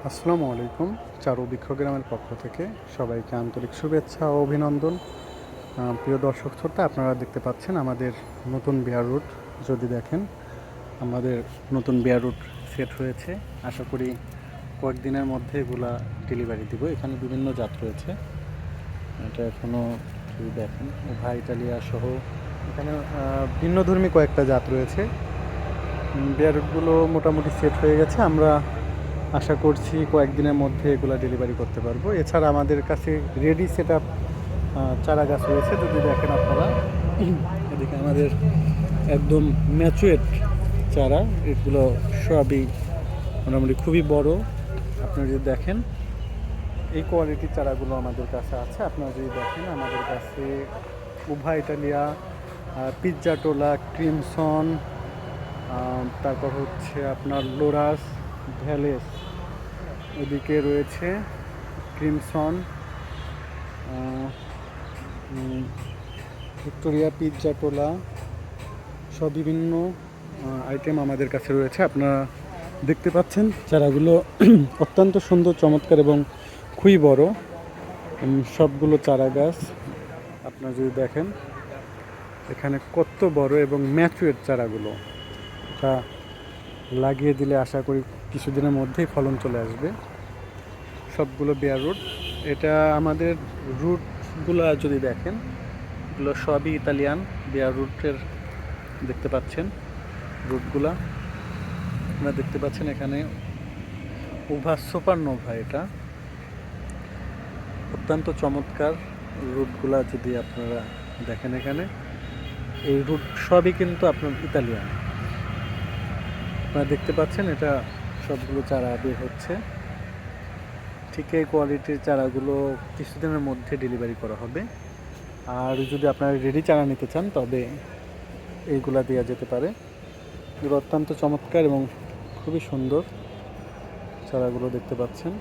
আসসালামু আলাইকুম। চারু বৃক্ষগ্রামের পক্ষ থেকে সবাইকে আন্তরিক শুভেচ্ছা ও অভিনন্দন। প্রিয় দর্শক শ্রোতা, আপনারা দেখতে পাচ্ছেন আমাদের নতুন বেয়ার রুট। যদি দেখেন, আমাদের নতুন বেয়ার রুট সেট হয়েছে। আশা করি কয়েকদিনের মধ্যে এগুলা ডেলিভারি দিব। এখানে বিভিন্ন জাত রয়েছে। এটা এখনও যদি দেখেন, উভা ইটালিয়া সহ এখানে ভিন্নধর্মী কয়েকটা জাত রয়েছে। বেয়ার রুটগুলো মোটামুটি সেট হয়ে গেছে। আমরা আশা করছি কয়েকদিনের মধ্যে এগুলো ডেলিভারি করতে পারবো। এছাড়া আমাদের কাছে রেডি সেট আপ চারা গাছ রয়েছে। যদি দেখেন আপনারা, এদিকে আমাদের একদম ম্যাচুয়েট চারা, এগুলো সবই মোটামুটি খুবই বড়। আপনারা যদি দেখেন, এই কোয়ালিটির চারাগুলো আমাদের কাছে আছে। আপনারা যদি দেখেন, আমাদের কাছে উভা ইটালিয়া, পিৎজা টোলা, ক্রিমসন, তারপর হচ্ছে আপনার লোরাস, ভ্যালেস, এদিকে রয়েছে ক্রিমসন, ভিক্টোরিয়া, পিৎজা টোলা, সব বিভিন্ন আইটেম আমাদের কাছে রয়েছে। আপনারা দেখতে পাচ্ছেন চারাগুলো অত্যন্ত সুন্দর, চমৎকার এবং খুবই বড়। সবগুলো চারা গাছ আপনারা যদি দেখেন, এখানে কত বড় এবং ম্যাচুয়েট চারাগুলো। এটা লাগিয়ে দিলে আশা করি কিছুদিনের মধ্যেই ফলন চলে আসবে। সবগুলো বেয়ার রুট। এটা আমাদের রুটগুলো যদি দেখেন, এগুলো সবই ইতালিয়ান বেয়ার রুটের। দেখতে পাচ্ছেন রুটগুলা, আপনারা দেখতে পাচ্ছেন এখানে উভা সুপারনোভা। এটা অত্যন্ত চমৎকার রুটগুলা। যদি আপনারা দেখেন, এখানে এই রুট সবই কিন্তু আপনার ইতালিয়ান। আপনারা দেখতে পাচ্ছেন এটা সবগুলো চারা বের হচ্ছে। ঠিক এই কোয়ালিটির চারাগুলো কিছুদিনের মধ্যে ডেলিভারি করা হবে। আর যদি আপনারা রেডি চারা নিতে চান, তবে এইগুলা দেওয়া যেতে পারে। এগুলো অত্যন্ত চমৎকার এবং খুবই সুন্দর চারাগুলো দেখতে পাচ্ছেন।